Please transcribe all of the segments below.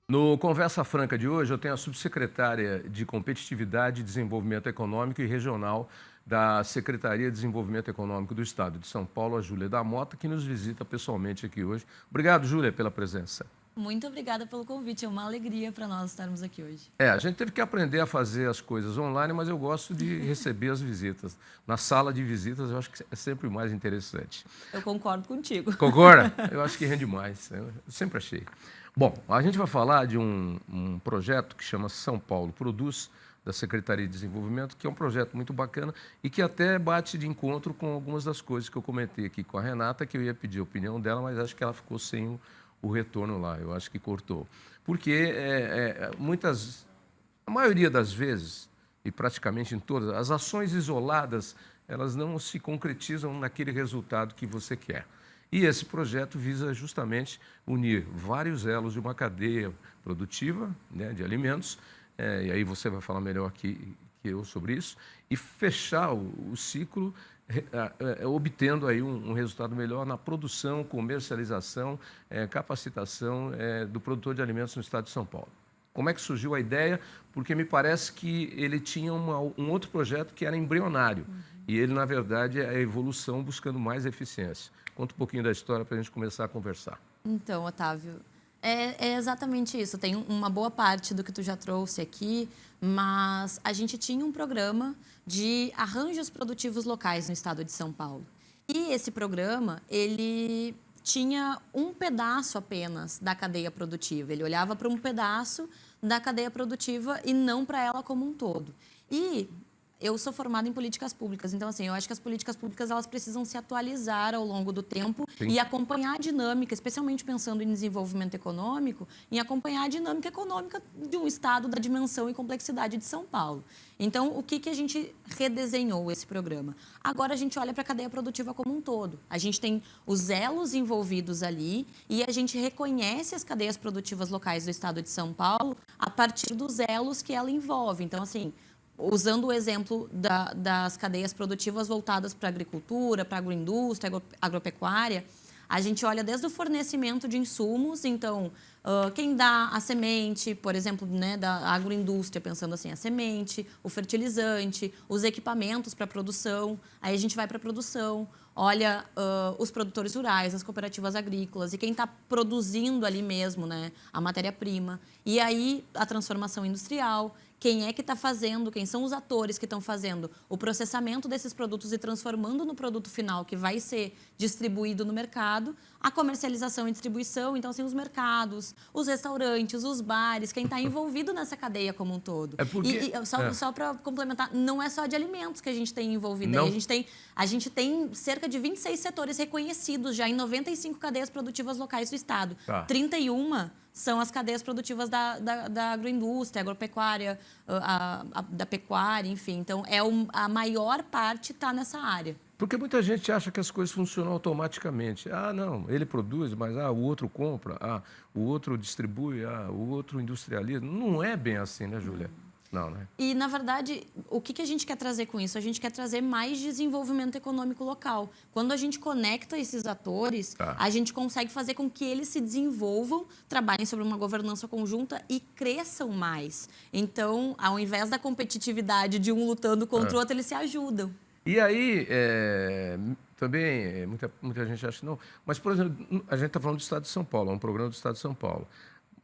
No Conversa Franca de hoje, eu tenho a subsecretária de Competitividade, Desenvolvimento Econômico e Regional da Secretaria de Desenvolvimento Econômico do Estado de São Paulo, a Júlia da Mota, que nos visita pessoalmente aqui hoje. Obrigado, Júlia, pela presença. Muito obrigada pelo convite, é uma alegria para nós estarmos aqui hoje. A gente teve que aprender a fazer as coisas online, mas eu gosto de receber as visitas. Na sala de visitas, eu acho que é sempre mais interessante. Eu concordo contigo. Concorda? Eu acho que rende mais. Eu sempre achei. Bom, a gente vai falar de um projeto que chama São Paulo Produz, da Secretaria de Desenvolvimento, que é um projeto muito bacana e que até bate de encontro com algumas das coisas que eu comentei aqui com a Renata, que eu ia pedir a opinião dela, mas acho que ela ficou sem o retorno lá. Eu acho que cortou. Porque a maioria das vezes, e praticamente em todas, as ações isoladas, elas não se concretizam naquele resultado que você quer. E esse projeto visa justamente unir vários elos de uma cadeia produtiva, né, de alimentos, e aí você vai falar melhor que eu sobre isso, e fechar o ciclo, obtendo aí um resultado melhor na produção, comercialização, capacitação do produtor de alimentos no estado de São Paulo. Como é que surgiu a ideia? Porque me parece que ele tinha um outro projeto que era embrionário. E ele, na verdade, é a evolução buscando mais eficiência. Conta um pouquinho da história para a gente começar a conversar. Então, Otávio, é exatamente isso. Tem uma boa parte do que tu já trouxe aqui, mas a gente tinha um programa de arranjos produtivos locais no estado de São Paulo. E esse programa, ele tinha um pedaço apenas da cadeia produtiva. Ele olhava para um pedaço da cadeia produtiva e não para ela como um todo. E eu sou formada em políticas públicas, então assim, eu acho que as políticas públicas elas precisam se atualizar ao longo do tempo. Sim. E acompanhar a dinâmica, especialmente pensando em desenvolvimento econômico, em acompanhar a dinâmica econômica de um estado da dimensão e complexidade de São Paulo. Então, o que a gente redesenhou esse programa? Agora a gente olha para a cadeia produtiva como um todo. A gente tem os elos envolvidos ali e a gente reconhece as cadeias produtivas locais do estado de São Paulo a partir dos elos que ela envolve. Então, assim, usando o exemplo das cadeias produtivas voltadas para a agricultura, para a agroindústria, agropecuária, a gente olha desde o fornecimento de insumos, então, quem dá a semente, por exemplo, né, da agroindústria, pensando assim, a semente, o fertilizante, os equipamentos para a produção, aí a gente vai para a produção, olha os produtores rurais, as cooperativas agrícolas e quem está produzindo ali mesmo, né, a matéria-prima. E aí a transformação industrial, quem é que está fazendo, quem são os atores que estão fazendo o processamento desses produtos e transformando no produto final que vai ser distribuído no mercado, a comercialização e distribuição, então assim, os mercados, os restaurantes, os bares, quem está envolvido nessa cadeia como um todo. Só para complementar, não é só de alimentos que a gente tem envolvido aí, a gente tem cerca de 26 setores reconhecidos já em 95 cadeias produtivas locais do estado. Tá. 31 são as cadeias produtivas da agroindústria, agropecuária, da pecuária, enfim. Então, a maior parte está nessa área. Porque muita gente acha que as coisas funcionam automaticamente. Ah, não, ele produz, mas o outro compra, o outro distribui, o outro industrializa. Não é bem assim, né, Júlia? Não, né? E, na verdade, o que a gente quer trazer com isso? A gente quer trazer mais desenvolvimento econômico local. Quando a gente conecta esses atores, a gente consegue fazer com que eles se desenvolvam, trabalhem sobre uma governança conjunta e cresçam mais. Então, ao invés da competitividade de um lutando contra o outro, eles se ajudam. E aí, também, muita gente acha que não, mas, por exemplo, a gente está falando do Estado de São Paulo, é um programa do Estado de São Paulo.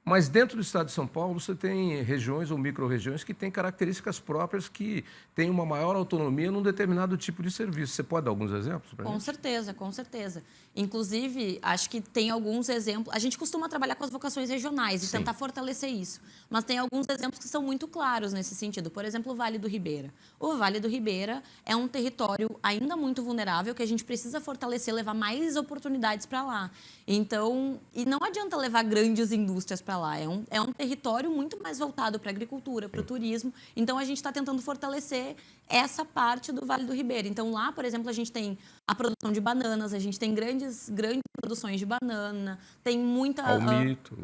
Mas dentro do estado de São Paulo, você tem regiões ou micro-regiões que têm características próprias que têm uma maior autonomia num determinado tipo de serviço. Você pode dar alguns exemplos para a gente? Com certeza, com certeza. Inclusive, acho que tem alguns exemplos. A gente costuma trabalhar com as vocações regionais e tentar fortalecer isso. Mas tem alguns exemplos que são muito claros nesse sentido. Por exemplo, o Vale do Ribeira. O Vale do Ribeira é um território ainda muito vulnerável que a gente precisa fortalecer, levar mais oportunidades para lá. Então, e não adianta levar grandes indústrias para lá. É um território muito mais voltado para a agricultura, para o turismo. Então, a gente está tentando fortalecer essa parte do Vale do Ribeira. Então, lá, por exemplo, a gente tem a produção de bananas, a gente tem grandes grandes produções de banana, tem muita... Palmito.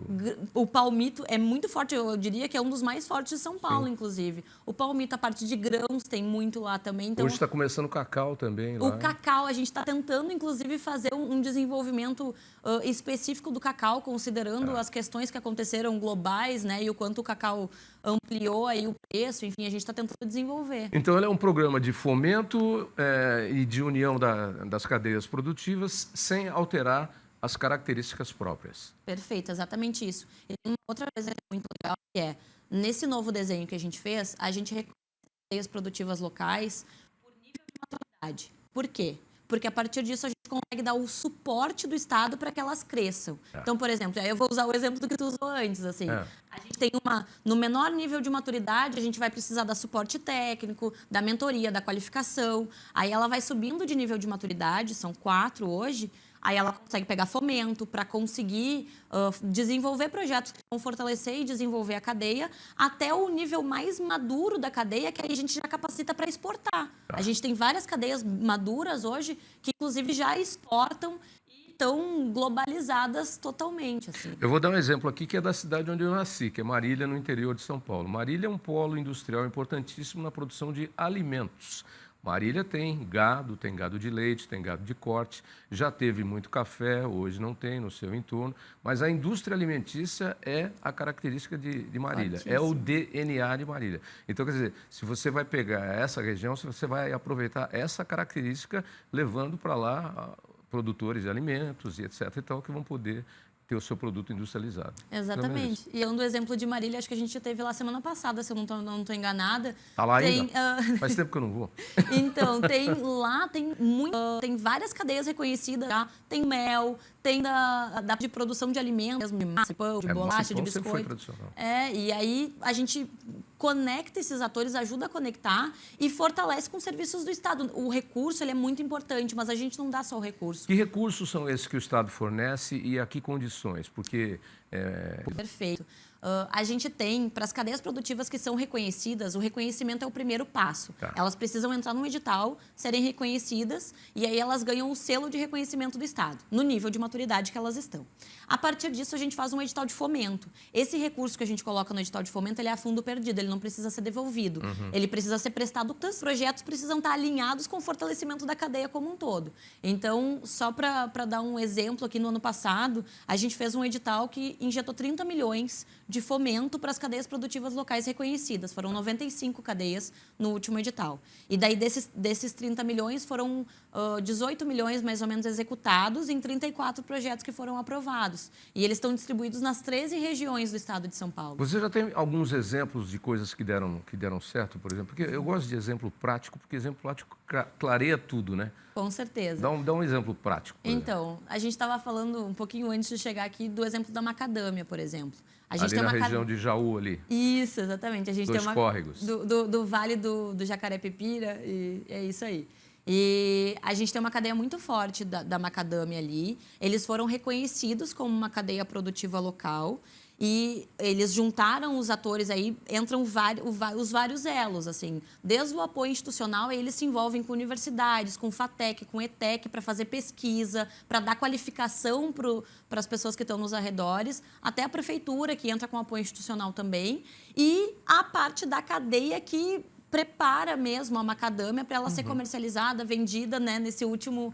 O palmito é muito forte, eu diria que é um dos mais fortes de São Paulo, inclusive. O palmito, a parte de grãos, tem muito lá também. Então, Hoje está começando o cacau também lá. o cacau, a gente está tentando, inclusive, fazer um desenvolvimento específico do cacau, considerando as questões que aconteceram globais, né? E o quanto o cacau ampliou aí o preço, enfim, a gente está tentando desenvolver. Então, ele é um programa de fomento e de união das cadeias produtivas sem alterar as características próprias. Perfeito, exatamente isso. E tem uma outra coisa que é muito legal, que é, nesse novo desenho que a gente fez, a gente reconhece as cadeias produtivas locais por nível de maturidade. Por quê? Porque a partir disso a gente consegue dar o suporte do Estado para que elas cresçam. Então, por exemplo, aí eu vou usar o exemplo do que tu usou antes, assim. A gente tem no menor nível de maturidade, a gente vai precisar dar suporte técnico, da mentoria, da qualificação. Aí ela vai subindo de nível de maturidade, são 4 hoje. Aí ela consegue pegar fomento para conseguir desenvolver projetos que vão fortalecer e desenvolver a cadeia até o nível mais maduro da cadeia, que aí a gente já capacita para exportar. A gente tem várias cadeias maduras hoje que, inclusive, já exportam e estão globalizadas totalmente. Assim. Eu vou dar um exemplo aqui que é da cidade onde eu nasci, que é Marília, no interior de São Paulo. Marília é um polo industrial importantíssimo na produção de alimentos. Marília tem gado de leite, tem gado de corte, já teve muito café, hoje não tem no seu entorno, mas a indústria alimentícia é a característica de Marília, é o DNA de Marília. Então, quer dizer, se você vai pegar essa região, você vai aproveitar essa característica, levando para lá produtores de alimentos e etc. e tal, que vão poder ter o seu produto industrializado. Exatamente. E dando o exemplo de Marília, acho que a gente teve lá semana passada, se eu não estou enganada. Está lá ainda? Faz tempo que eu não vou. Então, tem várias cadeias reconhecidas, tá? Tem mel, tem de produção de alimentos, de massa, de pão, de bolacha, de biscoito. Foi tradicional. E aí a gente conecta esses atores, ajuda a conectar e fortalece com serviços do Estado. O recurso ele é muito importante, mas a gente não dá só o recurso. Que recursos são esses que o Estado fornece e a que condições? Porque... Perfeito. A gente tem, para as cadeias produtivas que são reconhecidas, o reconhecimento é o primeiro passo. Tá. Elas precisam entrar num edital, serem reconhecidas, e aí elas ganham o selo de reconhecimento do Estado, no nível de maturidade que elas estão. A partir disso, a gente faz um edital de fomento. Esse recurso que a gente coloca no edital de fomento, ele é a fundo perdido, ele não precisa ser devolvido. Ele precisa ser prestado, os projetos precisam estar alinhados com o fortalecimento da cadeia como um todo. Então, só para dar um exemplo, aqui no ano passado, a gente fez um edital que injetou 30 milhões de fomento para as cadeias produtivas locais reconhecidas. Foram 95 cadeias no último edital. E daí, desses 30 milhões, foram 18 milhões, mais ou menos, executados em 34 projetos que foram aprovados. E eles estão distribuídos nas 13 regiões do estado de São Paulo. Você já tem alguns exemplos de coisas que deram certo, por exemplo? Porque eu gosto de exemplo prático, porque exemplo prático clareia tudo, né? Com certeza. Dá um exemplo prático. Então, a gente estava falando um pouquinho antes de chegar aqui do exemplo da macadâmia, por exemplo. A gente ali na região de Jaú, ali. Isso, exatamente. A gente Dois tem córregos. Do Vale do Jacaré-Pepira, e é isso aí. E a gente tem uma cadeia muito forte da macadâmia ali. Eles foram reconhecidos como uma cadeia produtiva local. E eles juntaram os atores aí, entram os vários elos, assim. Desde o apoio institucional, eles se envolvem com universidades, com FATEC, com ETEC, para fazer pesquisa, para dar qualificação para as pessoas que estão nos arredores, até a prefeitura, que entra com apoio institucional também, e a parte da cadeia que prepara mesmo a macadâmia para ela ser comercializada, vendida, né, nesse último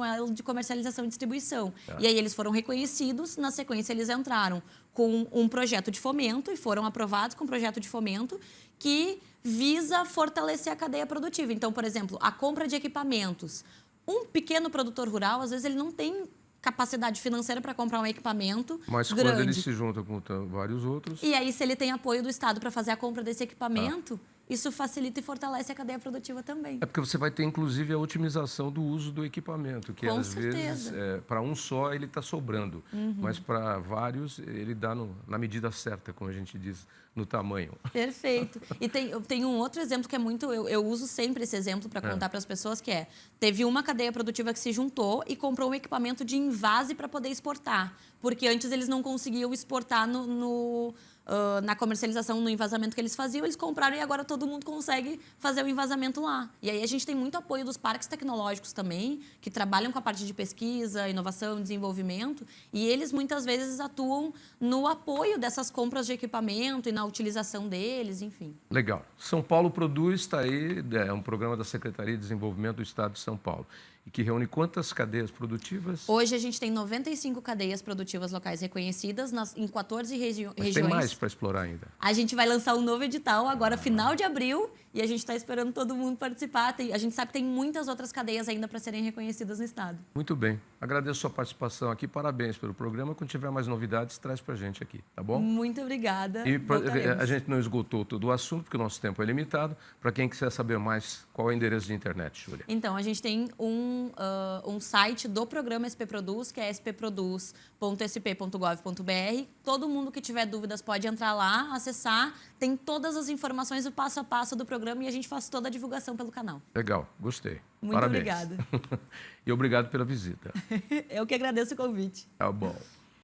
elo de comercialização e distribuição. E aí eles foram reconhecidos, na sequência eles entraram com um projeto de fomento e foram aprovados com um projeto de fomento que visa fortalecer a cadeia produtiva. Então, por exemplo, a compra de equipamentos. Um pequeno produtor rural, às vezes, ele não tem capacidade financeira para comprar um equipamento Mas grande. quando ele se junta com vários outros... E aí, se ele tem apoio do Estado para fazer a compra desse equipamento, isso facilita e fortalece a cadeia produtiva também. É porque você vai ter, inclusive, a otimização do uso do equipamento, que Com às certeza. vezes, para um só, ele está sobrando, mas para vários, ele dá na medida certa, como a gente diz, no tamanho. Perfeito. E tem um outro exemplo que é muito... Eu uso sempre esse exemplo para contar para as pessoas, que é... Teve uma cadeia produtiva que se juntou e comprou um equipamento de envase para poder exportar. Porque antes eles não conseguiam exportar na comercialização, no envasamento que eles faziam, eles compraram e agora todo mundo consegue fazer o envasamento lá. E aí a gente tem muito apoio dos parques tecnológicos também, que trabalham com a parte de pesquisa, inovação, desenvolvimento, e eles muitas vezes atuam no apoio dessas compras de equipamento e na utilização deles, enfim. Legal. São Paulo Produz está aí, é um programa da Secretaria de Desenvolvimento do Estado de São Paulo. E que reúne quantas cadeias produtivas? Hoje a gente tem 95 cadeias produtivas locais reconhecidas em 14 regiões. Mas tem mais para explorar ainda. A gente vai lançar um novo edital agora, final de abril, e a gente está esperando todo mundo participar. A gente sabe que tem muitas outras cadeias ainda para serem reconhecidas no estado. Muito bem. Agradeço a sua participação aqui. Parabéns pelo programa. Quando tiver mais novidades, traz para a gente aqui, tá bom? Muito obrigada. E a gente não esgotou todo o assunto, porque o nosso tempo é limitado. Para quem quiser saber mais, qual é o endereço de internet, Júlia? Então, a gente tem um site do programa SP Produz, que é spproduz.sp.gov.br. Todo mundo que tiver dúvidas pode entrar lá, acessar. Tem todas as informações, o passo a passo do programa, e a gente faz toda a divulgação pelo canal. Legal, gostei. Muito Parabéns. obrigada. E obrigado pela visita. Eu que agradeço o convite. Tá bom.